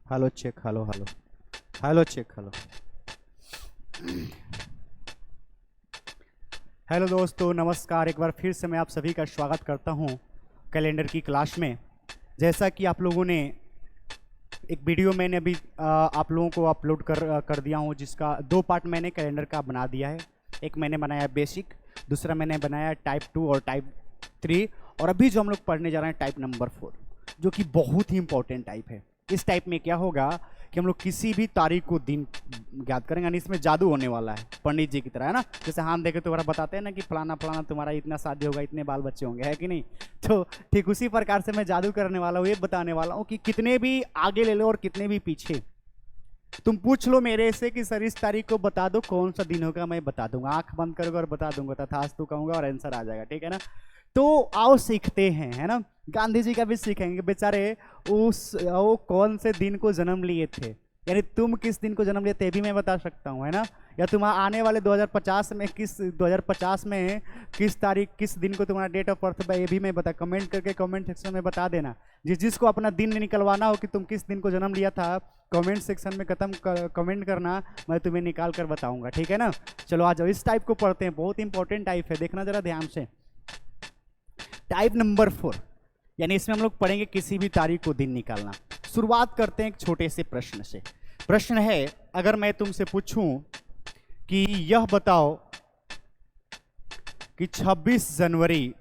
Hello check, hello hello hello check, hello hello दोस्तों, नमस्कार। एक बार फिर से मैं आप सभी का स्वागत करता हूं कैलेंडर की क्लास में। जैसा कि आप लोगों ने एक वीडियो मैंने अभी आप लोगों को अपलोड कर दिया हूं, जिसका 2 पार्ट मैंने कैलेंडर का बना दिया है। एक मैंने बनाया बेसिक, दूसरा मैंने बनाया टाइप 2 और टाइप 3, और अभी जो हम लोग पढ़ने जा रहे हैं टाइप नंबर 4, जो कि बहुत ही इंपॉर्टेंट टाइप है। इस टाइप में क्या होगा कि हम लोग किसी भी तारीख को दिन ज्ञात करेंगे, यानी इसमें जादू होने वाला है, पंडित जी की तरह, है ना। जैसे हाथ देखे तुम्हारा बताते हैं ना कि फलाना फलाना तुम्हारा इतना शादी होगा, इतने बाल बच्चे होंगे, है कि नहीं। तो ठीक उसी प्रकार से मैं जादू करने वाला हूँ, ये बताने वाला हूँ कि कितने भी आगे ले लो और कितने भी पीछे तुम पूछ लो मेरे से कि सर इस तारीख को बता दो कौन सा दिन होगा, मैं बता दूंगा, आंख बंद करोगे और बता दूंगा, तथास्तु कहूंगा और आंसर आ जाएगा, ठीक है ना। तो आओ सीखते हैं, है ना। गांधी जी का भी सीखेंगे, बेचारे वो कौन से दिन को जन्म लिए थे, यानी तुम किस दिन को जन्म लिए थे भी मैं बता सकता हूँ, है ना। या तुम आने वाले 2050 में किस तारीख किस दिन को तुम्हारा डेट ऑफ बर्थ है, ये भी मैं बता, कमेंट करके कमेंट सेक्शन में बता देना। जिसको अपना दिन निकलवाना हो कि तुम किस दिन को जन्म लिया था, कमेंट सेक्शन में कमेंट करना, मैं तुम्हें निकाल कर बताऊंगा, ठीक है ना। चलो आ जाओ, इस टाइप को पढ़ते हैं, बहुत इंपॉर्टेंट टाइप है, देखना जरा ध्यान से। टाइप नंबर 4, यानी इसमें हम लोग पढ़ेंगे किसी भी तारीख को दिन निकालना। शुरुआत करते हैं एक छोटे से प्रश्न से। प्रश्न है, अगर मैं तुमसे पूछूं कि यह बताओ कि 26 जनवरी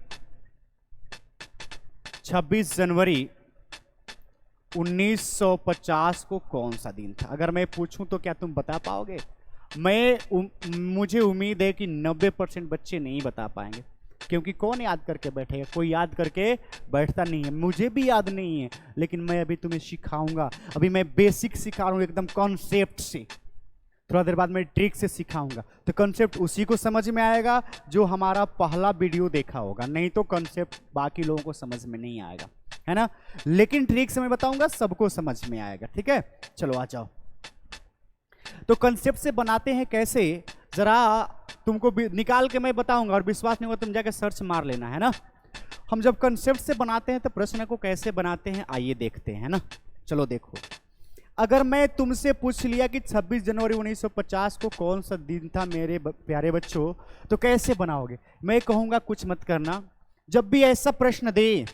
1950 को कौन सा दिन था। अगर मैं पूछूं तो क्या तुम बता पाओगे? मुझे उम्मीद है कि 90% बच्चे नहीं बता पाएंगे, क्योंकि कौन याद करके बैठेगा, कोई याद करके बैठता नहीं है, मुझे भी याद नहीं है। लेकिन मैं अभी तुम्हें सिखाऊंगा, अभी मैं बेसिक सिखा रहा हूं एकदम कॉन्सेप्ट से, थोड़ा देर बाद मैं ट्रिक से सिखाऊंगा। तो कॉन्सेप्ट उसी को समझ में आएगा जो हमारा पहला वीडियो देखा होगा, नहीं तो कॉन्सेप्ट बाकी लोगों को समझ में नहीं आएगा, है ना। लेकिन ट्रिक से मैं बताऊंगा, सबको समझ में आएगा, ठीक है। चलो आ जाओ, तो कॉन्सेप्ट से बनाते हैं कैसे, जरा तुमको निकाल के मैं बताऊंगा, और विश्वास नहीं होगा तुम जाके सर्च मार लेना, है ना। हम जब कॉन्सेप्ट से बनाते हैं तो प्रश्न को कैसे बनाते हैं आइए देखते हैं, है ना। चलो देखो, अगर मैं तुमसे पूछ लिया कि 26 जनवरी 1950 को कौन सा दिन था मेरे प्यारे बच्चों, तो कैसे बनाओगे। मैं कहूंगा कुछ मत करना। जब भी ऐसा प्रश्न दे,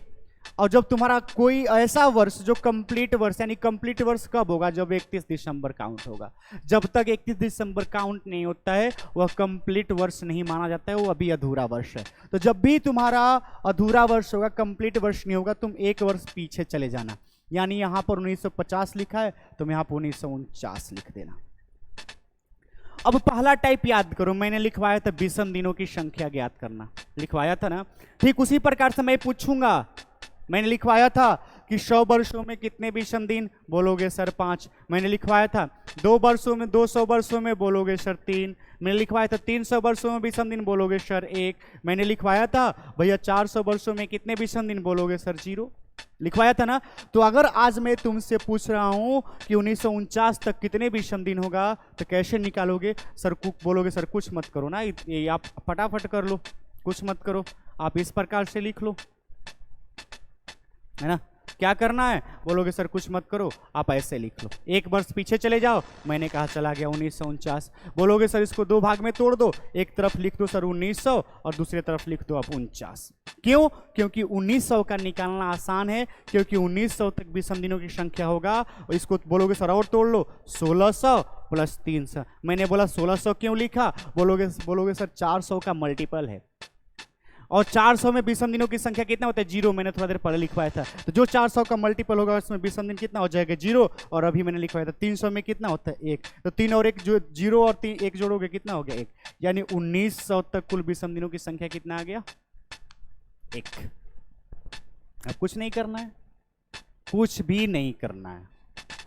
और जब तुम्हारा कोई ऐसा वर्ष जो कंप्लीट वर्ष, यानी कंप्लीट वर्ष कब होगा, जब 31 दिसंबर काउंट होगा। जब तक 31 दिसंबर काउंट नहीं होता है वह कंप्लीट वर्ष नहीं माना जाता है, वो अभी अधूरा वर्ष है। तो जब भी तुम्हारा अधूरा वर्ष होगा, कंप्लीट वर्ष नहीं होगा, तुम एक वर्ष पीछे चले जाना। यानी यहां पर 1950 लिखा है, तुम यहां पर 1949 लिख देना। अब पहला टाइप याद करो, मैंने लिखवाया था विषम दिनों की संख्या ज्ञात करना, लिखवाया था ना। ठीक उसी प्रकार से मैं पूछूंगा, मैंने लिखवाया था कि 100 वर्षों में कितने विषम दिन, बोलोगे सर 5। मैंने लिखवाया था 200 वर्षों में बोलोगे सर 3। मैंने लिखवाया था 300 वर्षों में विषम दिन, बोलोगे सर 1। मैंने लिखवाया था भैया 400 वर्षों में कितने विषम दिन, बोलोगे सर 0। लिखवाया था ना। तो अगर आज मैं तुमसे पूछ रहा हूं कि 1949 तक कितने विषम दिन होगा, तो कैसे निकालोगे सर? बोलोगे सर कुछ मत करो ना, ये आप फटाफट कर लो, कुछ मत करो, आप इस प्रकार से लिख लो, है ना। क्या करना है, बोलोगे सर कुछ मत करो, आप ऐसे लिख लो। एक वर्ष पीछे चले जाओ, मैंने कहा चला गया 1949, बोलोगे सर इसको 2 भाग में तोड़ दो, एक तरफ लिख दो सर 1900 और दूसरी तरफ लिख दो आप 49। क्यों? क्योंकि 1900 का निकालना आसान है, क्योंकि 1900 तक विषम दिनों की संख्या होगा। और इसको बोलोगे सर और तोड़ लो, 1600 प्लस 300। मैंने बोला 1600 क्यों लिखा, बोलोगे सर 400 का मल्टीपल है, और 400 में विषम दिनों की संख्या कितना होता है, 0। मैंने थोड़ा देर पहले लिखवाया था, तो जो 400 का मल्टीपल होगा उसमें विषम दिन कितना हो जाएगा, 0। और अभी मैंने लिखवाया था 300 में कितना होता है, 1। तो 3 और 1 जो 0 और 3 1 जोड़ोगे कितना हो गया, 1। यानी 1900 तक कुल विषम दिनों की संख्या कितना आ गया, 1। अब कुछ नहीं करना है, कुछ भी नहीं करना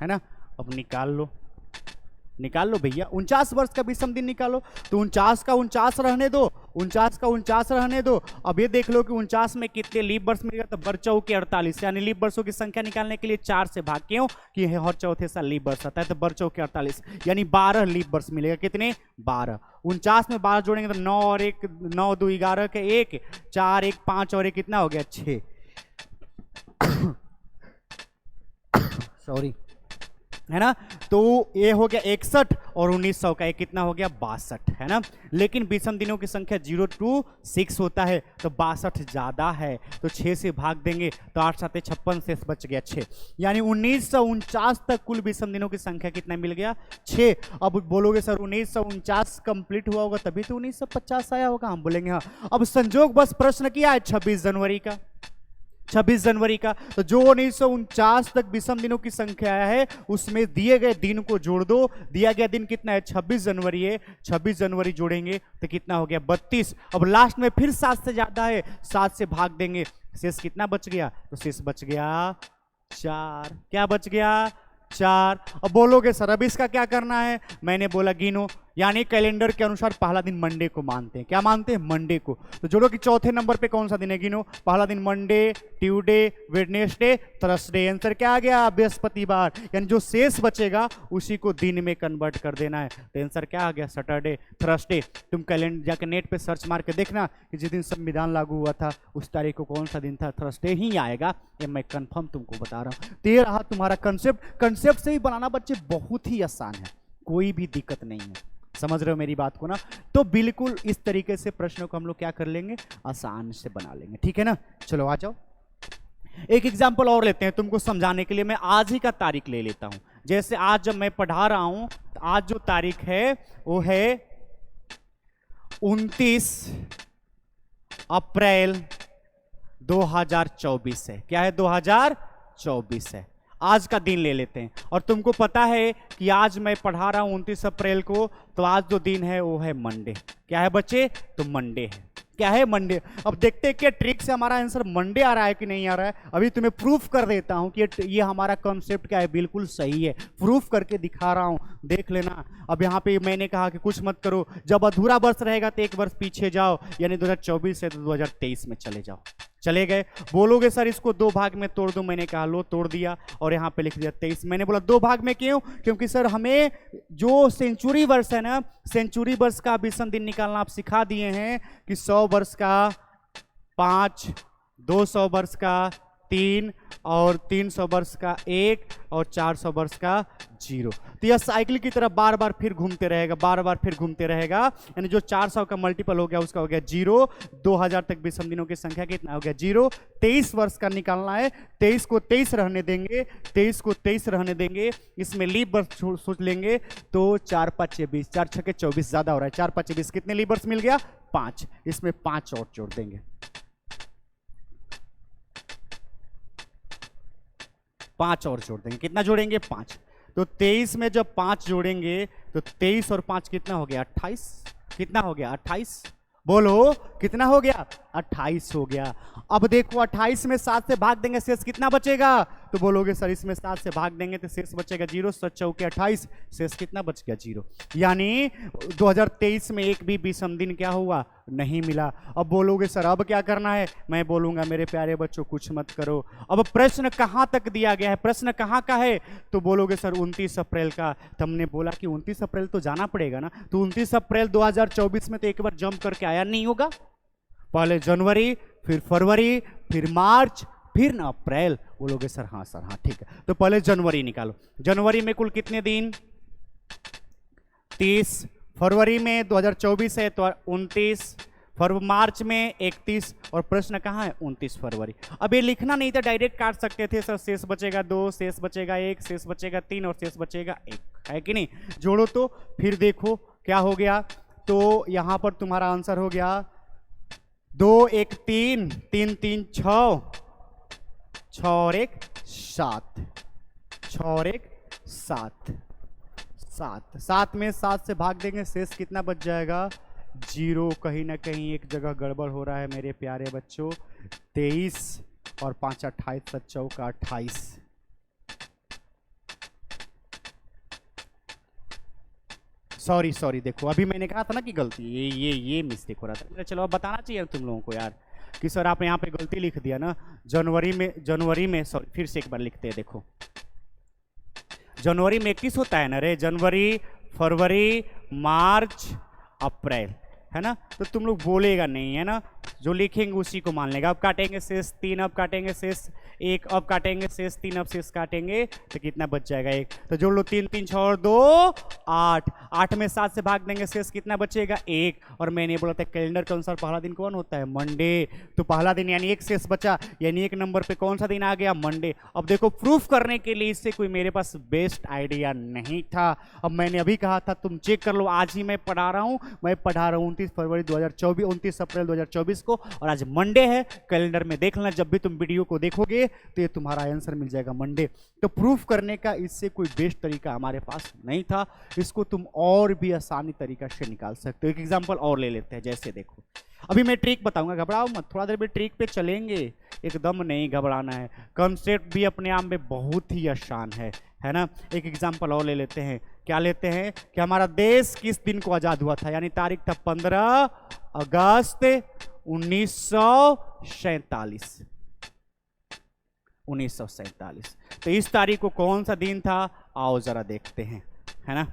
है ना। अब निकाल लो भैया, 49 वर्ष का विषम दिन निकालो। तो 49 का 49 रहने दो, 49 का 49 रहने दो। अब ये देख लो कि 49 में कितने लीप वर्ष मिलेगा, तो बरचौ के 48, यानी लीप वर्षों की संख्या निकालने के लिए 4 से भाग, क्यों कि हर चौथे साल लीप वर्ष आता है, तो बरचौ के 48 यानी 12 लीप वर्ष मिलेगा। कितने, 12। 49 में 12 जोड़ेंगे तो 9 और 1 9 2 11 के 1 4 1 5 और 1 कितना हो गया, 6। सॉरी, है ना। तो ये हो गया 61 और 1900 का ये कितना हो गया 62, है ना। लेकिन विषम दिनों की संख्या 0 to 6 होता है, तो 62 ज्यादा है, तो 6 से भाग देंगे तो 8 7 56, शेष बच गया 6। यानी 1949 तक कुल विषम दिनों की संख्या कितना मिल गया 6। अब बोलोगे सर 1949 कंप्लीट हुआ होगा तभी तो 1950 आया होगा, हम बोलेंगे हाँ। अब संजोग बस प्रश्न किया है 26 जनवरी का, 26 जनवरी का, तो जो 1949 तक विषम दिनों की संख्या है उसमें दिए गए दिन को जोड़ दो। दिया गया दिन कितना है 26 जनवरी है, 26 जनवरी जोड़ेंगे तो कितना हो गया 32। अब लास्ट में फिर 7 से ज्यादा है, 7 से भाग देंगे, शेष कितना बच गया, तो शेष बच गया 4। क्या बच गया 4। अब बोलोगे सर अब इसका क्या करना है, मैंने बोला गिनो, यानी कैलेंडर के अनुसार पहला दिन मंडे को मानते हैं। क्या मानते हैं, मंडे को। तो जोड़ो कि चौथे नंबर पे कौन सा दिन है, गिनो। पहला दिन Monday, Tuesday, Wednesday, Thursday. Answer क्या आ गया, बृहस्पतिवार। यानी जो शेष बचेगा उसी को दिन में कन्वर्ट कर देना है, तो आंसर क्या आ गया, सैटरडे, थर्सडे। तुम कैलेंडर जाकर नेट पे सर्च मार के देखना कि जिस दिन संविधान लागू हुआ था उस तारीख को कौन सा दिन था, थर्सडे ही आएगा, ये मैं कंफर्म तुमको बता रहा हूँ। तो ये रहा तुम्हारा कंसेप्ट। कंसेप्ट से ही बनाना बच्चे बहुत ही आसान है, कोई भी दिक्कत नहीं है, समझ रहे हो मेरी बात को ना। तो बिल्कुल इस तरीके से प्रश्नों को हम लोग क्या कर लेंगे, आसान से बना लेंगे, ठीक है ना। चलो आ जाओ, एक एग्जांपल और लेते हैं तुमको समझाने के लिए। मैं आज ही का तारीख ले लेता हूं, जैसे आज जब मैं पढ़ा रहा हूं तो आज जो तारीख है वो है 29 अप्रैल 2024 है। क्या है, 2024 है। आज का दिन ले लेते हैं, और तुमको पता है कि आज मैं पढ़ा रहा हूं 29 अप्रैल को, तो आज जो दिन है वो है मंडे। क्या है बच्चे, तो मंडे है। क्या है, मंडे। अब देखते हैं क्या ट्रिक से हमारा आंसर मंडे आ रहा है कि नहीं आ रहा है। अभी तुम्हें प्रूफ कर देता हूं कि ये हमारा कॉन्सेप्ट क्या है, बिल्कुल सही है, प्रूफ करके दिखा रहा हूं, देख लेना। अब यहाँ पे मैंने कहा कि कुछ मत करो, जब अधूरा वर्ष रहेगा तो एक वर्ष पीछे जाओ, यानी 2024 से तो 2023 में चले जाओ। चले गए। बोलोगे सर इसको दो भाग में तोड़ दो, मैंने कहा लो तोड़ दिया, और यहाँ पे लिख दिया 23। मैंने बोला दो भाग में क्यों, क्योंकि सर हमें जो सेंचुरी वर्ष है ना, सेंचुरी वर्ष का विषम दिन निकालना आप सिखा दिए हैं कि 100 वर्ष का 5, 200 वर्ष का 3, और 300 वर्ष का 1, और 400 वर्ष का 0। तो यह साइकिल की तरह बार बार फिर घूमते रहेगा, बार बार फिर घूमते रहेगा। यानी जो 400 का मल्टीपल हो गया उसका हो गया 0। 2000 तक विषम दिनों की संख्या कितना हो गया 0। 23 वर्ष का निकालना है, 23 को 23 रहने देंगे, 23 को 23 रहने देंगे, इसमें लीप वर्ष सोच लेंगे तो 4 5 20, 4 6 24 ज्यादा हो रहा है, 4 5 20, कितने लीप वर्ष मिल गया 5, इसमें 5 और जोड़ देंगे, 5 और जोड़ देंगे, कितना जोड़ेंगे 5। तो 23 में जब 5 जोड़ेंगे तो 23 और 5 कितना हो गया 28। कितना हो गया 28, बोलो कितना हो गया 28 हो गया। अब देखो 28 में 7 से भाग देंगे, शेष कितना बचेगा, तो बोलोगे सर इसमें 7 से भाग देंगे तो शेष बचेगा 0, 7 चौके 28, शेष कितना बच गया 0। यानी 2023 में एक भी विषम दिन क्या हुआ, नहीं मिला। अब बोलोगे सर अब क्या करना है, मैं बोलूंगा मेरे प्यारे बच्चों कुछ मत करो। अब प्रश्न कहां तक दिया गया है, प्रश्न कहां का है, तो बोलोगे सर 29 अप्रैल का। तो हमने बोला कि 29 अप्रैल तो जाना पड़ेगा ना, तो 29 अप्रैल 2024 में तो एक बार जंप करके आया नहीं होगा, पहले जनवरी, फिर फरवरी, फिर मार्च, फिर ना अप्रैल। बोलोगे सर हाँ सर हाँ ठीक है। तो पहले जनवरी निकालो, जनवरी में कुल कितने दिन 30, फरवरी में 2024 है तो 29, मार्च में 31, और प्रश्न कहाँ है 29 फरवरी। अब ये लिखना नहीं था, डायरेक्ट काट सकते थे सर, शेष बचेगा 2, शेष बचेगा 1, शेष बचेगा 3, और शेष बचेगा 1, है कि नहीं। जोड़ो तो फिर देखो क्या हो गया, तो यहां पर तुम्हारा आंसर हो गया 2 1 3, 3 3 6, 6 और 1 7, 6 और 1 7, 7 में 7 से भाग देंगे, शेष कितना बच जाएगा 0। कहीं ना कहीं एक जगह गड़बड़ हो रहा है मेरे प्यारे बच्चों। 23 और 5 28, 7 चौका 28। सॉरी देखो अभी मैंने कहा था ना कि गलती, ये मिस्टेक हो रहा था। चलो अब बताना चाहिए तुम लोगों को यार कि सर आप यहाँ पे गलती लिख दिया ना। जनवरी में सॉरी फिर से एक बार लिखते हैं, देखो जनवरी में 31 होता है ना रे, जनवरी, फरवरी, मार्च, अप्रैल, है ना, तो तुम लोग बोलेगा नहीं, है ना, जो लिखेंगे उसी को मान लेगा। अब काटेंगे शेष 3, अब काटेंगे शेष 1, अब काटेंगे शेष 3, अब शेष काटेंगे तो कितना बच जाएगा 1। तो जोड़ लो 3 3 6 और 2 8, 8 में 7 से भाग देंगे शेष कितना बचेगा 1। और मैंने बोला था कैलेंडर के अनुसार पहला दिन कौन होता है, मंडे। तो पहला दिन यानी 1 शेष बचा, यानी 1 नंबर पे कौन सा दिन आ गया, मंडे। अब देखो प्रूफ करने के लिए इससे कोई मेरे पास बेस्ट आइडिया नहीं था। अब मैंने अभी कहा था तुम चेक कर लो, आज ही मैं पढ़ा रहा हूँ, मैं पढ़ा रहा हूँ 29 फरवरी 2024, 29 अप्रैल 2024 को, और आज मंडे है। कैलेंडर में देख लेना, जब भी तुम वीडियो को देखोगे तो ये तुम्हारा आंसर मिल जाएगा मंडे। तो प्रूफ करने का इससे कोई बेस्ट तरीका हमारे पास नहीं था। इसको तुम और भी आसानी तरीका से निकाल सकते हो। एक एग्जांपल और ले लेते हैं, जैसे देखो अभी मैं ट्रिक बताऊंगा, घबराओ मत, थोड़ा देर में ट्रिक पे चलेंगे, एकदम नहीं घबराना है। कॉन्सेप्ट भी अपने आप में बहुत ही आसान है ना। एक एग्जांपल और ले लेते हैं, क्या लेते हैं कि हमारा देश किस दिन को आजाद हुआ था, यानी तारीख था 15 अगस्त 1947। 1947। तो इस तारीख को कौन सा दिन था, आओ जरा देखते हैं, है ना।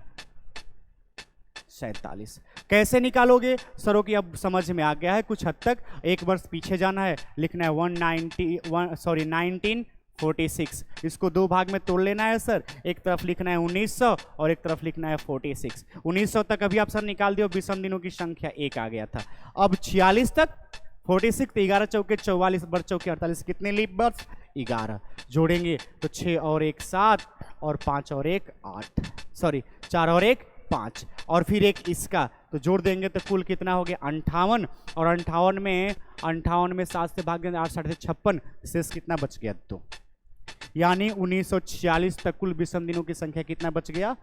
47 कैसे निकालोगे सरो की अब समझ में आ गया है कुछ हद तक। एक वर्ष पीछे जाना है, लिखना है 1946। इसको दो भाग में तोड़ लेना है सर, एक तरफ लिखना है 1900 और एक तरफ लिखना है 46। 1900 तक अभी आप सर निकाल दियो, विषम दिनों की संख्या 1 आ गया था। अब 46 तक 46 तो 11 चौके 44 बर चौके 48, कितने लीप वर्ष 11 जोड़ेंगे तो 6 और 1 7 और 5 और 1 8, सॉरी 4 और 1 5 और फिर एक इसका, तो जोड़ देंगे तो कुल कितना हो गया 58। और 58 में 7 से भाग देंगे 8 7 से 56, शेष कितना बच गया 2। यानी 1946 तक कुल विषम दिनों की संख्या कितना बच गया,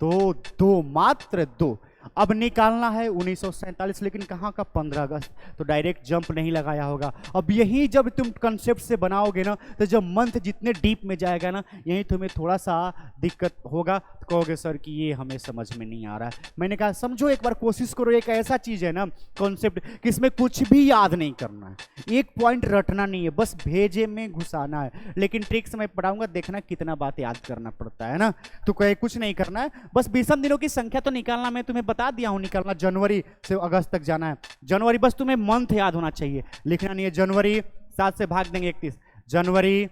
तो 2, मात्र 2। अब निकालना है 1947, लेकिन कहाँ का 15 अगस्त, तो डायरेक्ट जंप नहीं लगाया होगा। अब यही जब तुम कंसेप्ट से बनाओगे ना, तो जब मंथ जितने डीप में जाएगा ना, यही तुम्हें थोड़ा सा दिक्कत होगा, तो कहोगे सर कि ये हमें समझ में नहीं आ रहा है। मैंने कहा समझो एक बार, कोशिश करो। एक ऐसा चीज़ है ना कॉन्सेप्ट कि इसमें कुछ भी याद नहीं करना है, एक पॉइंट रटना नहीं है, बस भेजे में घुसाना है। लेकिन ट्रिक्स मैं पढ़ाऊंगा, देखना कितना बात याद करना पड़ता है ना। तो कहे कुछ नहीं करना है, बस विषम दिनों की संख्या तो निकालना, मैं तुम्हें बता दिया हूं निकालना। जनवरी से अगस्त तक जाना है, जनवरी बस तुम्हें मंथ याद होना चाहिए, लिखना नहीं है। जनवरी 7 से भाग देंगे 31, जनवरी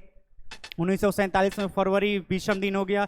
1947 में फरवरी विषम दिन हो गया।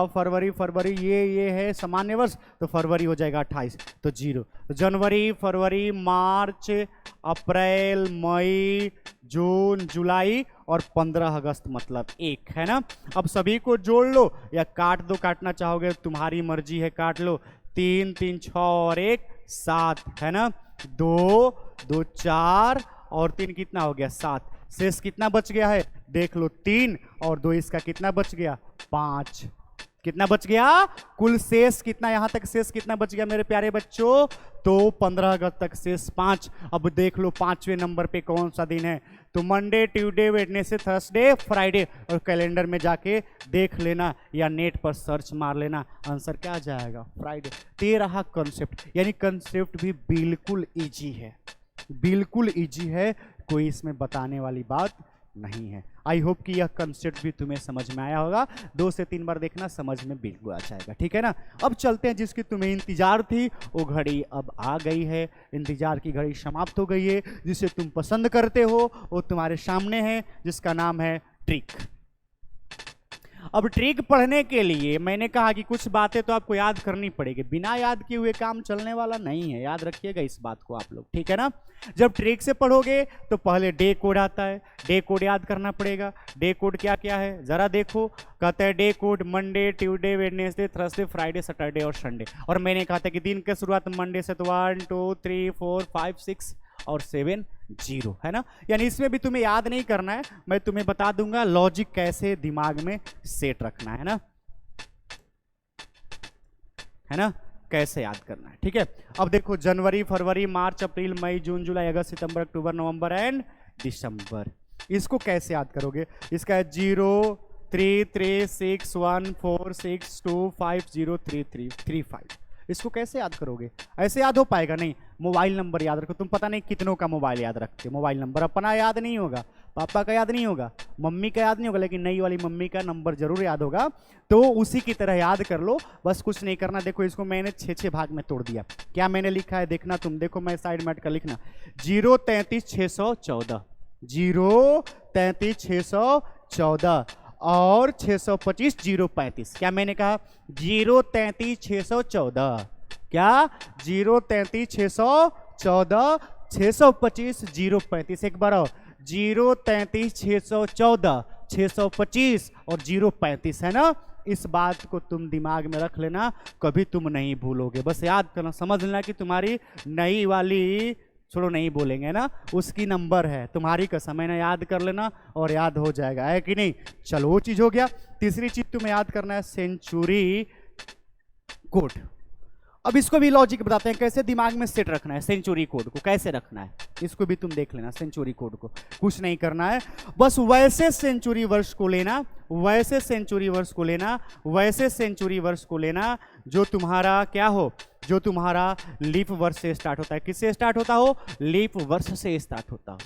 फरवरी ये है सामान्य वर्ष, तो फरवरी हो जाएगा 28, तो 0। तो जनवरी फरवरी मार्च अप्रैल मई जून जुलाई और 15 अगस्त मतलब 1, है ना। अब सभी को जोड़ लो या काट दो, काटना चाहोगे तुम्हारी मर्जी है, काट लो। 3 3 6 और 1 7, है ना। 2 2 4 और 3 कितना हो गया 7, शेष कितना बच गया है देख लो 3 और 2 इसका कितना बच गया 5, कितना बच गया कुल शेष कितना, यहां तक शेष कितना बच गया मेरे प्यारे बच्चों, तो 15 अगस्त तक शेष 5। अब देख लो 5वें नंबर पे कौन सा दिन है, तो Monday Tuesday Wednesday Thursday Friday, और कैलेंडर में जाके देख लेना या नेट पर सर्च मार लेना, आंसर क्या आ जाएगा फ्राइडे। तेरह कॉन्सेप्ट, यानी कॉन्सेप्ट भी बिल्कुल इजी है, बिल्कुल इजी है, कोई इसमें बताने वाली बात नहीं है। आई होप कि यह कंसेप्ट भी तुम्हें समझ में आया होगा, 2 से 3 बार देखना, समझ में बिल्कुल आ जाएगा, ठीक है ना। अब चलते हैं, जिसकी तुम्हें इंतजार थी वो घड़ी अब आ गई है, इंतजार की घड़ी समाप्त हो गई है। जिसे तुम पसंद करते हो वो तुम्हारे सामने है, जिसका नाम है ट्रिक। अब ट्रिक पढ़ने के लिए मैंने कहा कि कुछ बातें तो आपको याद करनी पड़ेगी, बिना याद किए हुए काम चलने वाला नहीं है, याद रखिएगा इस बात को आप लोग, ठीक है ना। जब ट्रिक से पढ़ोगे तो पहले डे कोड आता है, डे कोड याद करना पड़ेगा। डे कोड क्या क्या है जरा देखो, कहते हैं day code Monday Tuesday Wednesday Thursday Friday Saturday और संडे। और मैंने कहा था कि दिन की शुरुआत मंडे से, तो 1 2 3 4 5 6 और 7 0, है ना। यानी इसमें भी तुम्हें याद नहीं करना है, मैं तुम्हें बता दूंगा लॉजिक कैसे दिमाग में सेट रखना है ना, कैसे याद करना है, ठीक है। अब देखो जनवरी फरवरी मार्च अप्रैल मई जून जुलाई अगस्त सितंबर अक्टूबर नवंबर एंड दिसंबर, इसको कैसे याद करोगे। इसका है 0 3 3 6 1 4 6 2 5 0 3 3 3 5, इसको कैसे याद करोगे, ऐसे याद हो पाएगा नहीं। मोबाइल नंबर याद रखो, तुम पता नहीं कितनों का मोबाइल याद रखते हो, मोबाइल नंबर अपना याद नहीं होगा, पापा का याद नहीं होगा, मम्मी का याद नहीं होगा, लेकिन नई वाली मम्मी का नंबर जरूर याद होगा। तो उसी की तरह याद कर लो, बस कुछ नहीं करना। देखो इसको मैंने 6 भाग में तोड़ दिया। क्या मैंने लिखा है देखना तुम, देखो मैं साइड में कर लिखना 0 33 614, 0 33 614 और 625 035। क्या मैंने कहा 0 33 614, क्या 0 33 614 625 035। एक बार और 0 33 614 625 और 035 है ना। इस बात को तुम दिमाग में रख लेना, कभी तुम नहीं भूलोगे। बस याद करना, समझ लेना कि तुम्हारी नई वाली, छोड़ो नहीं बोलेंगे ना, उसकी नंबर है, तुम्हारी कसम है ना, याद कर लेना और याद हो जाएगा, है कि नहीं। चलो वो चीज हो गया। तीसरी चीज तुम्हें याद करना है सेंचुरी कोड। अब इसको भी लॉजिक बताते हैं कैसे दिमाग में सेट रखना है, सेंचुरी कोड को कैसे रखना है, इसको भी तुम देख लेना। सेंचुरी कोड को कुछ नहीं करना है, बस वैसे सेंचुरी वर्ष को लेना, वैसे सेंचुरी वर्ष को लेना, वैसे सेंचुरी वर्ष को लेना जो तुम्हारा क्या हो, जो तुम्हारा लीप वर्ष से स्टार्ट होता है। किससे स्टार्ट होता हो, लीप वर्ष से स्टार्ट होता हो।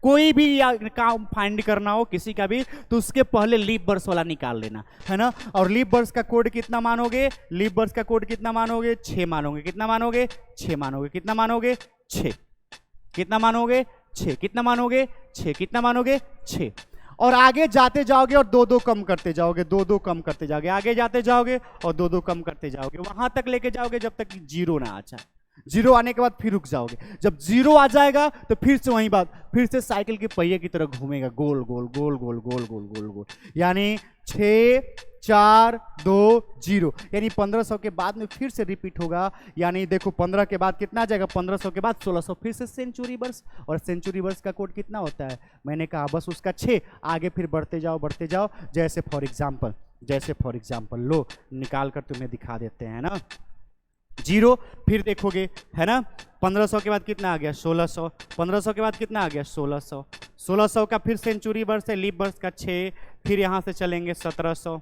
कोई भी काम फाइंड करना हो किसी का भी, तो उसके पहले लीप वर्ष वाला निकाल लेना, है ना। और लीप वर्ष का कोड कितना मानोगे, लीप वर्ष का कोड कितना मानोगे, 6 मानोगे। कितना मानोगे, 6 मानोगे। कितना मानोगे, 6। कितना मानोगे, 6। कितना मानोगे, 6। कितना मानोगे, 6। और आगे जाते जाओगे और 2-2 कम करते जाओगे, 2-2 कम करते जाओगे, आगे जाते जाओगे और 2-2 कम करते जाओगे, वहां तक लेके जाओगे जब तक कि 0 ना आ जाए। 0 आने के बाद फिर रुक जाओगे, जब 0 आ जाएगा तो फिर से वही बात, फिर से साइकिल के पहिए की तरह घूमेगा, गोल गोल गोल गोल गोल गोल गोल गोल, यानी 6 4 2 0, यानी 1500 के बाद में फिर से रिपीट होगा। यानी देखो 15 के बाद कितना आ जाएगा, 1500 के बाद 1600, फिर से सेंचुरी वर्ष। और सेंचुरी वर्ष का कोड कितना होता है, मैंने कहा बस उसका 6, आगे फिर बढ़ते जाओ बढ़ते जाओ। जैसे फॉर एग्जाम्पल लो निकाल कर तुम्हें दिखा देते हैं ना। 0 फिर देखोगे, है ना, 1500 के बाद कितना आ गया, 1600, 1500 के बाद कितना आ गया, 1600, 1600 का फिर सेंचुरी वर्ष है, लीप वर्ष का 6, फिर यहाँ से चलेंगे 1700,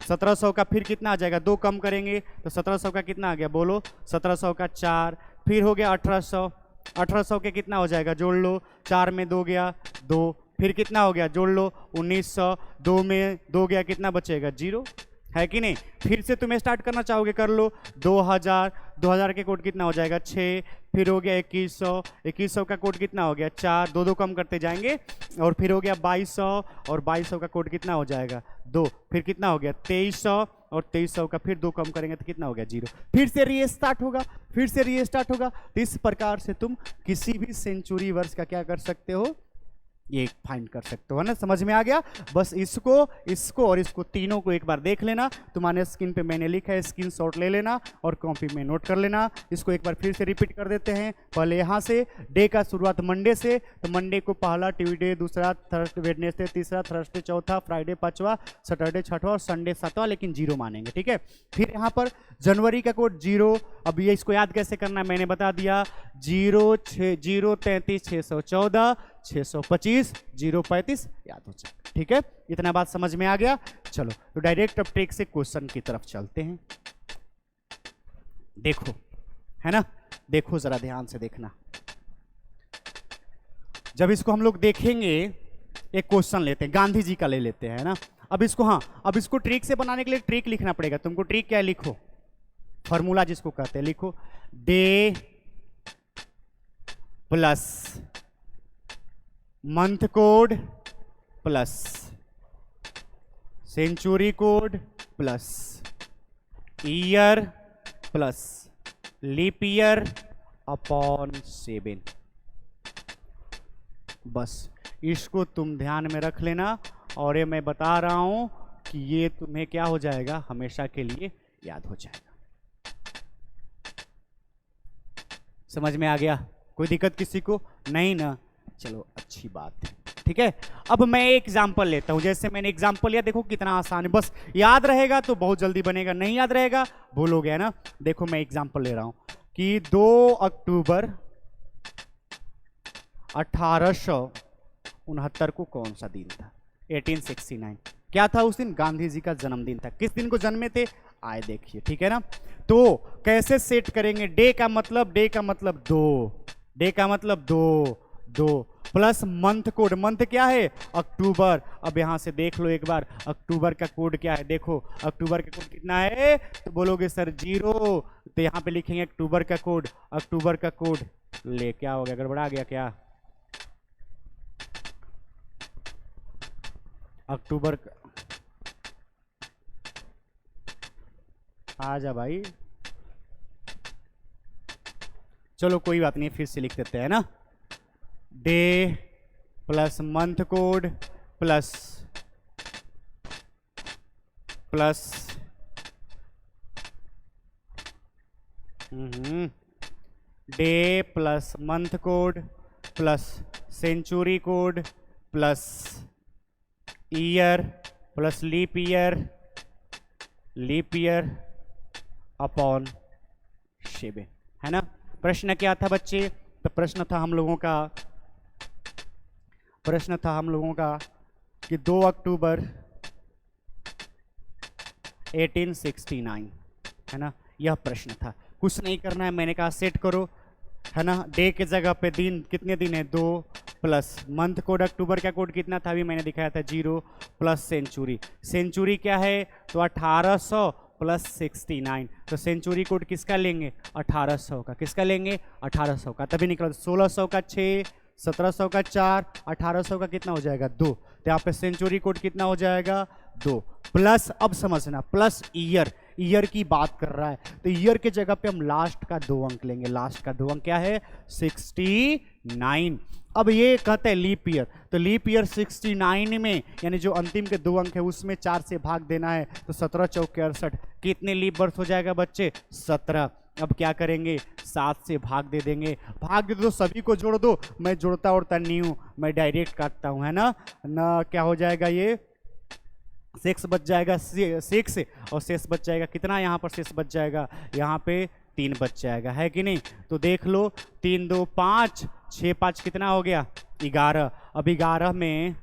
1700 का फिर कितना आ जाएगा, 2 कम करेंगे तो 1700 का कितना आ गया, बोलो 1700 का 4, फिर हो गया 1800, 1800 के कितना हो जाएगा, जोड़ लो, 4 में 2 गया 2, फिर कितना हो गया, जोड़ लो 1900, 2 में 2 गया, कितना बचेगा, 0, है कि नहीं। फिर से तुम्हें स्टार्ट करना चाहोगे कर लो, 2000, 2000 के कोड कितना हो जाएगा, 6, फिर हो गया 2100, 2100 का कोड कितना हो गया, 4, 2-2 कम करते जाएंगे, और फिर हो गया 2200, और 2200 का कोड कितना हो जाएगा, 2, फिर कितना हो गया 2300, और 2300 का फिर 2 कम करेंगे तो कितना हो गया, 0, फिर से रीस्टार्ट होगा, फिर से रीस्टार्ट होगा। तो इस प्रकार से तुम किसी भी सेंचुरी वर्ष का क्या कर सकते हो, ये फाइंड कर सकते हो, है ना। समझ में आ गया। बस इसको इसको और इसको तीनों को एक बार देख लेना, तुम्हारे स्क्रीन पे मैंने लिखा है, स्क्रीनशॉट ले लेना और कॉपी में नोट कर लेना। इसको एक बार फिर से रिपीट कर देते हैं। पहले यहाँ से डे का शुरुआत मंडे से, तो मंडे को पहला ट्यूसडे, दूसरा थर्सडे, वेडनेसडे, तीसरा थर्सडे, चौथा फ्राइडे, पांचवा सैटरडे, छठवां और संडे सातवां, लेकिन 0 मानेंगे, ठीक है। फिर यहाँ पर जनवरी का कोड 0, अब ये इसको याद कैसे करना है मैंने बता दिया, 0 33 614 625 035 याद हो जाए, ठीक है। इतना बात समझ में आ गया। चलो तो डायरेक्ट अब टेक से क्वेश्चन की तरफ चलते हैं। देखो, है ना, देखो जरा ध्यान से देखना। जब इसको हम लोग देखेंगे, एक क्वेश्चन लेते हैं, गांधी जी का ले लेते हैं, है ना। अब इसको, हाँ, अब इसको ट्रिक से बनाने के लिए ट्रिक लिखना पड़ेगा तुमको। ट्रिक क्या है, लिखो, फॉर्मूला जिसको कहते हैं, लिखो day plus month code plus century code plus year plus leap year upon 7। बस इसको तुम ध्यान में रख लेना, और ये मैं बता रहा हूं कि ये तुम्हें क्या हो जाएगा, हमेशा के लिए याद हो जाएगा। समझ में आ गया, कोई दिक्कत किसी को नहीं ना, चलो अच्छी बात है, ठीक है। अब मैं एक एग्जांपल लेता हूं, जैसे मैंने एग्जांपल लिया, देखो कितना आसान है, बस याद रहेगा तो बहुत जल्दी बनेगा, नहीं याद रहेगा भूलोगे, है ना। देखो मैं एग्जांपल ले रहा हूं कि 2 अक्टूबर 1869 को कौन सा दिन था, 1869, क्या था उस दिन, गांधी जी का जन्मदिन था। किस दिन को जन्मे थे, आए देखिए, ठीक है ना। तो कैसे सेट करेंगे, डे का मतलब 2, डे का मतलब 2, 2 प्लस मंथ कोड, मंथ क्या है अक्टूबर। अब यहां से देख लो एक बार अक्टूबर का कोड क्या है, देखो अक्टूबर का कोड कितना है, तो बोलोगे सर 0, तो यहां पे लिखेंगे अक्टूबर का कोड, अक्टूबर का कोड। ले क्या हो गया, गड़बड़ा गया क्या, अक्टूबर का, आजा भाई, चलो कोई बात नहीं, फिर से लिख देते हैं ना, day plus month code plus plus day plus month code plus century code plus year plus leap year upon 7, है ना। प्रश्न क्या था बच्चे, तो प्रश्न था हम लोगों का कि 2 अक्टूबर 1869, है ना, यह प्रश्न था। कुछ नहीं करना है, मैंने कहा सेट करो, है ना। डे के जगह पे दिन, कितने दिन है 2, प्लस मंथ कोड अक्टूबर का कोड कितना था अभी मैंने दिखाया था 0, प्लस सेंचुरी क्या है, तो 1800 प्लस 69, तो सेंचुरी कोड किसका लेंगे 1800 का, किसका लेंगे 1800 का, तभी निकला 1600 का 6, 1700 का 4, 1800 का कितना हो जाएगा 2, तो यहाँ पे सेंचुरी कोड कितना हो जाएगा 2, प्लस अब समझना प्लस ईयर की बात कर रहा है, तो ईयर के जगह पे हम लास्ट का 2 अंक लेंगे, लास्ट का 2 अंक क्या है 69। अब ये कहते हैं लीप ईयर, तो लीप ईयर 69 में यानी जो अंतिम के 2 अंक है उसमें 4 से भाग देना है, तो 17 चौके 68, कितने लीप बर्थ हो जाएगा बच्चे 17। अब क्या करेंगे 7 से भाग दे देंगे, भाग दे दो, सभी को जोड़ दो, मैं जोड़ता उड़ता नहीं हूं, मैं डायरेक्ट काटता हूं, है ना। क्या हो जाएगा ये 6 बच जाएगा 6 और शेष बच जाएगा कितना, यहाँ पर शेष बच जाएगा यहाँ पे 3 बच जाएगा, है कि नहीं। तो देख लो 3 2 5 6 5 कितना हो गया 11। अब 11 में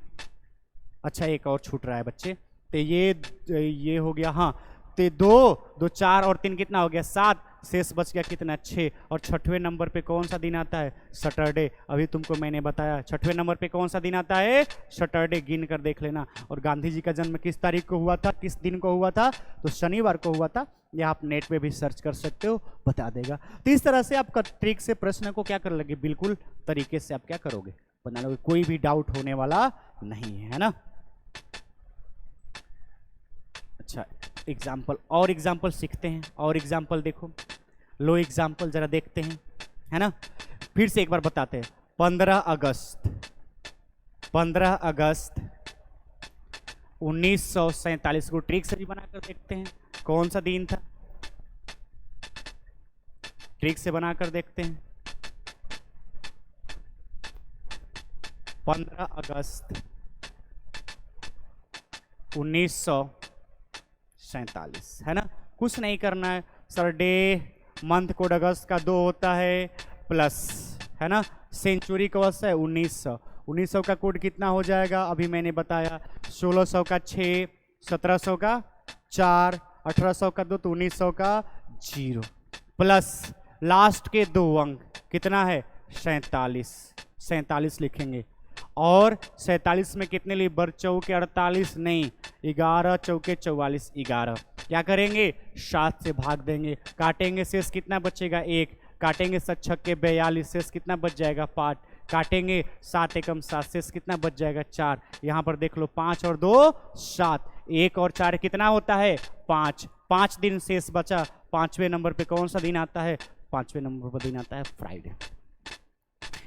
अच्छा एक और छूट रहा है बच्चे, तो ये हो गया, हाँ, तो 2 4 और 3 कितना हो गया 7, शेष बच गया कितना 6, और 6वें नंबर पे कौन सा दिन आता है सैटरडे। अभी तुमको मैंने बताया 6वें नंबर पे कौन सा दिन आता है सैटरडे, गिन कर देख लेना। और गांधी जी का जन्म किस तारीख को हुआ था, किस दिन को हुआ था, तो शनिवार को हुआ था। या आप नेट पे भी सर्च कर सकते हो, बता देगा। तो इस तरह से आपका ट्रिक से प्रश्न को क्या कर लगे, बिल्कुल तरीके से आप क्या करोगे बना लोगे, कोई भी डाउट होने वाला नहीं है ना। अच्छा एग्जाम्पल, और एग्जाम्पल सीखते हैं, और एग्जाम्पल देखो, लो एग्जाम्पल जरा देखते हैं, है ना। फिर से एक बार बताते हैं, 15 अगस्त 1947 को ट्रिक से भी बनाकर देखते हैं, कौन सा दिन था, ट्रिक से बनाकर देखते हैं। 15 अगस्त 1947, है ना। कुछ नहीं करना है सर, डे मंथ कोड अगस्त का 2 होता है, प्लस, है ना, सेंचुरी कौन सा है 1900 का कोड कितना हो जाएगा अभी मैंने बताया, 1600 का 6, 1700 का 4, 1800 का 2, तो 1900 का 0, प्लस लास्ट के 2 अंक कितना है 47 लिखेंगे। और 47 में कितने लिए बर चौके 48 नहीं, 11 चौके 44, 11 क्या करेंगे 7 से भाग देंगे, काटेंगे शेष कितना बचेगा 1, काटेंगे 7 छक्के 42, शेष कितना बच जाएगा 5, काटेंगे 7 एकम 7, शेष कितना बच जाएगा 4। यहाँ पर देख लो 5 और 2 7, 1 और 4 कितना होता है 5, 5 दिन शेष बचा। 5वें नंबर पे कौन सा दिन आता है, 5वें नंबर पर दिन आता है फ्राइडे।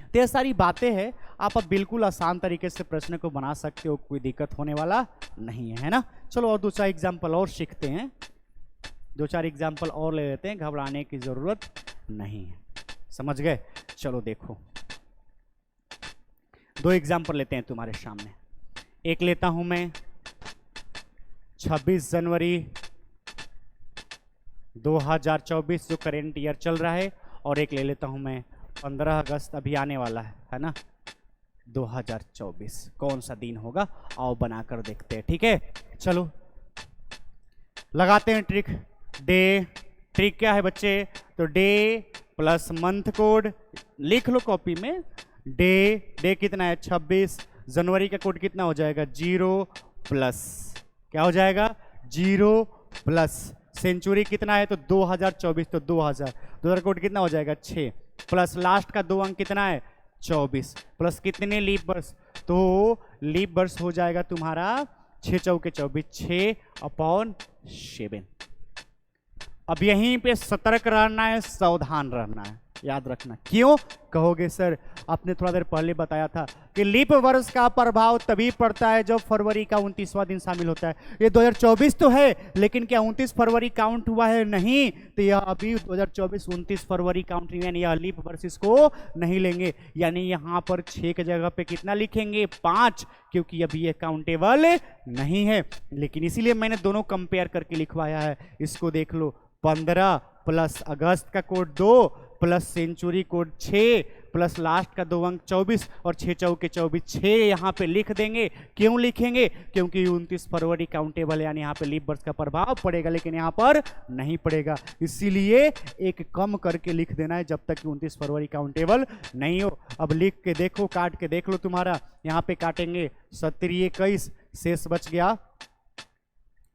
तो ये सारी बातें हैं, आप अब बिल्कुल आसान तरीके से प्रश्न को बना सकते हो, कोई दिक्कत होने वाला नहीं है ना। चलो और 2-4 एग्जाम्पल और सीखते हैं, 2-4 एग्जाम्पल और ले लेते हैं, घबराने की जरूरत नहीं है, समझ गए। चलो देखो 2 एग्जाम्पल लेते हैं तुम्हारे सामने। एक लेता हूं मैं 26 जनवरी 2024 जो करेंट ईयर चल रहा है, और एक ले लेता हूं मैं 15 अगस्त अभी आने वाला है ना 2024, कौन सा दिन होगा आओ बनाकर देखते हैं, ठीक है। चलो लगाते हैं ट्रिक। डे, ट्रिक क्या है बच्चे, तो डे प्लस मंथ कोड लिख लो कॉपी में, डे कितना है 26, जनवरी का कोड कितना हो जाएगा 0 प्लस, क्या हो जाएगा 0 प्लस, सेंचुरी कितना है तो 2024, तो 2000 कोड कितना हो जाएगा 6 प्लस लास्ट का 2 अंक कितना है 24 प्लस कितने लीप वर्ष, तो लीप वर्ष हो जाएगा तुम्हारा 6 चौके 24, 6/7। अब यहीं पे सतर्क रहना है, सावधान रहना है, याद रखना। क्यों कहोगे सर, आपने थोड़ा देर पहले बताया था कि लीप वर्ष का प्रभाव तभी पड़ता है जब फरवरी का 29वां दिन शामिल होता है। ये 2024 तो है, लेकिन क्या 29 फरवरी काउंट हुआ है? नहीं, तो यह अभी 2024 29 फरवरी काउंट, यानी यह लीप वर्ष इसको नहीं लेंगे। यानी यहां पर 6 के जगह पे कितना लिखेंगे 5, क्योंकि अभी ये काउंटेबल नहीं है। लेकिन इसीलिए मैंने दोनों कंपेयर करके लिखवाया है। इसको देख लो, 15 प्लस अगस्त का code 2 plus century code 6 plus last का 2 अंक 24 और 6 चौके 24, 6 यहाँ पे लिख देंगे। क्यों लिखेंगे? क्योंकि 29 फरवरी काउंटेबल है, यानी यहाँ पे लीप वर्ष का प्रभाव पड़ेगा, लेकिन यहाँ पर नहीं पड़ेगा। इसीलिए एक कम करके लिख देना है जब तक कि 29 फरवरी काउंटेबल नहीं हो। अब लिख के देखो, काट के देख लो, तुम्हारा यहाँ पे काटेंगे 17 21, शेष बच गया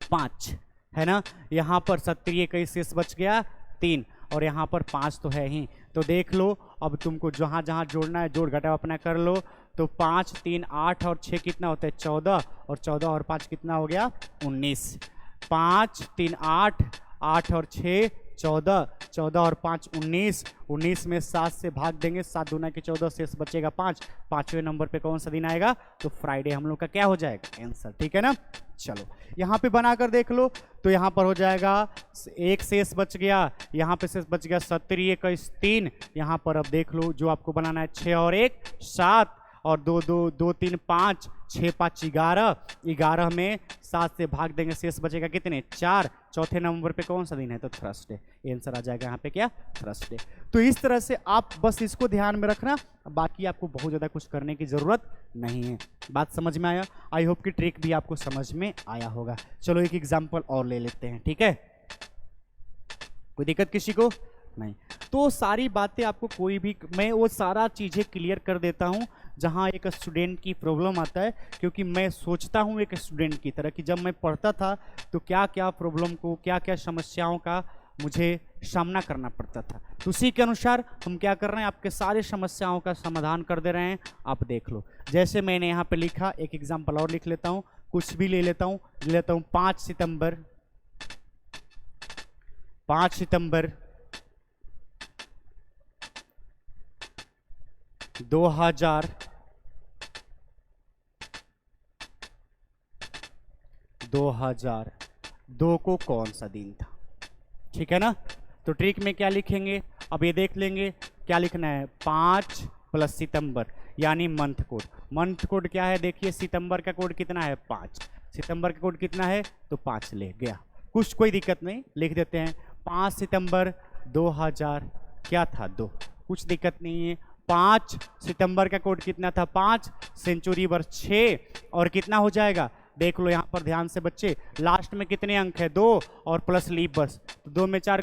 5, है ना। यहाँ पर 17 21 शेष बच गया 3 और यहाँ पर 5 तो है ही। तो देख लो, अब तुमको जहाँ जहाँ जोड़ना है जोड़ घटाव अपना कर लो। तो 5 3 8 और 6 कितना होता है 14, और 14 और 5 कितना हो गया 19। 5 3 8, 8 और 6 14, 14 और 5 19, 19 में 7 से भाग देंगे, 7 दूना के 14, शेष बचेगा 5। 5वें नंबर पे कौन सा दिन आएगा? तो फ्राइडे हम लोग का क्या हो जाएगा आंसर, ठीक है ना। चलो यहाँ पे बनाकर देख लो, तो यहाँ पर हो जाएगा एक शेष बच गया, यहाँ पे शेष बच गया 17 21 3। यहाँ पर अब देख लो जो आपको बनाना है 6 और 1 7 और 2 2 2 3 5, 6 5 11, 11 में 7 से भाग देंगे, शेष बचेगा कितने 4। चौथे नंबर पे कौन सा दिन है? तो थर्सडे। आंसर आ जाएगा यहाँ पे क्या थर्सडे। तो इस तरह से आप बस इसको ध्यान में रखना, बाकी आपको बहुत ज़्यादा कुछ करने की ज़रूरत नहीं है। बात समझ में आया? आई होप कि ट्रिक भी आपको समझ में आया होगा। चलो एक एग्जाम्पल और ले लेते हैं, ठीक है। कोई दिक्कत किसी को नहीं? तो सारी बातें आपको कोई भी, मैं वो सारा चीज़ें क्लियर कर देता हूँ जहाँ एक स्टूडेंट की प्रॉब्लम आता है, क्योंकि मैं सोचता हूँ एक स्टूडेंट की तरह कि जब मैं पढ़ता था तो क्या क्या प्रॉब्लम को, क्या क्या समस्याओं का मुझे सामना करना पड़ता था। तो उसी के अनुसार हम क्या कर रहे हैं, आपके सारे समस्याओं का समाधान कर दे रहे हैं। आप देख लो, जैसे मैंने यहाँ पे लिखा, एक एग्जाम्पल और लिख लेता हूँ, कुछ भी ले लेता हूँ 5 सितंबर 2002 को कौन सा दिन था, ठीक है ना। तो ट्रिक में क्या लिखेंगे, अब ये देख लेंगे क्या लिखना है, 5 प्लस सितंबर यानी मंथ कोड। मंथ कोड क्या है देखिए, सितंबर का कोड कितना है 5, सितंबर का कोड कितना है तो 5 ले गया, कुछ कोई दिक्कत नहीं, लिख देते हैं 5 सितंबर 2000 क्या था 2, कुछ दिक्कत नहीं है। 5 सितंबर का कोड कितना था 5, सेंचुरी वर्ष 6 और कितना हो जाएगा, देख लो यहाँ पर ध्यान से बच्चे, लास्ट में कितने अंक है 2 और प्लस लीप वर्ष, तो 2 में 4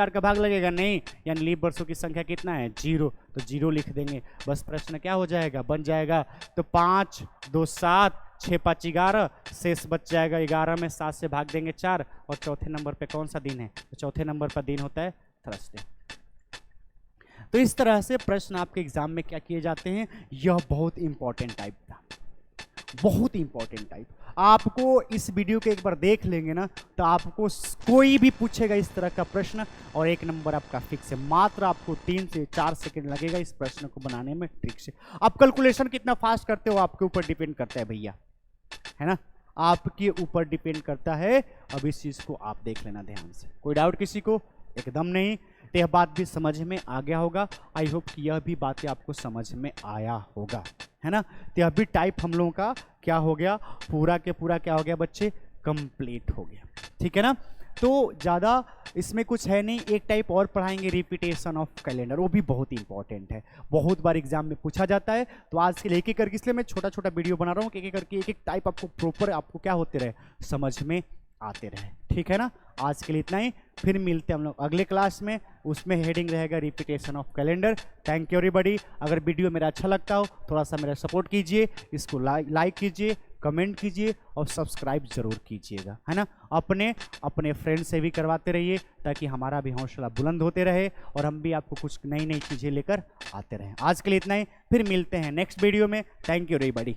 का भाग लगेगा नहीं, यानी लीप वर्षों की संख्या कितना है 0, तो 0 लिख देंगे। बस प्रश्न क्या हो जाएगा, बन जाएगा। तो 5 2 7, 6 5 11, शेष बच जाएगा 11 में 7 से भाग देंगे 4, और चौथे नंबर पे कौन सा दिन है, तो चौथे नंबर पर दिन होता है थर्सडे। तो इस तरह से प्रश्न आपके एग्जाम में क्या किए जाते हैं, यह बहुत इंपॉर्टेंट टाइप था, बहुत इंपॉर्टेंट टाइप। आपको इस वीडियो के एक बार देख लेंगे ना, तो आपको कोई भी पूछेगा इस तरह का प्रश्न और 1 नंबर आपका फिक्स है। मात्र आपको 3 से 4 सेकंड लगेगा इस प्रश्न को बनाने में, ट्रिक से। आप कैलकुलेशन कितना फास्ट करते हो आपके ऊपर डिपेंड करता है भैया, है ना, आपके ऊपर डिपेंड करता है। अब इस चीज को आप देख लेना ध्यान से, कोई डाउट किसी को? एकदम नहीं। तो यह बात भी समझ में आ गया होगा। आई होप कि यह भी बातें आपको समझ में आया होगा, है ना। तो यह भी टाइप हम लोगों का क्या हो गया, पूरा के पूरा क्या हो गया बच्चे, कंप्लीट हो गया, ठीक है ना। तो ज़्यादा इसमें कुछ है नहीं, एक टाइप और पढ़ाएंगे, रिपीटेशन ऑफ कैलेंडर, वो भी बहुत इंपॉर्टेंट है, बहुत बार एग्जाम में पूछा जाता है। तो आज के लिए एक एक करके, इसलिए मैं छोटा छोटा वीडियो बना रहा हूँ कि एक एक करके एक एक टाइप आपको प्रॉपर आपको क्या होते रहे समझ में आते रहे। ठीक है ना, आज के लिए इतना ही, फिर मिलते हैं हम लोग अगले क्लास में, उसमें हेडिंग रहेगा repetition of calendar. Thank you everybody. अगर वीडियो मेरा अच्छा लगता हो थोड़ा सा मेरा सपोर्ट कीजिए, इसको लाइक कीजिए, कमेंट कीजिए और सब्सक्राइब जरूर कीजिएगा, है ना। अपने फ्रेंड से भी करवाते रहिए ताकि हमारा भी हौसला बुलंद होते रहे और हम भी आपको कुछ नई नई चीज़ें लेकर आते रहें। आज के लिए इतना ही, फिर मिलते हैं नेक्स्ट वीडियो में। Thank you everybody.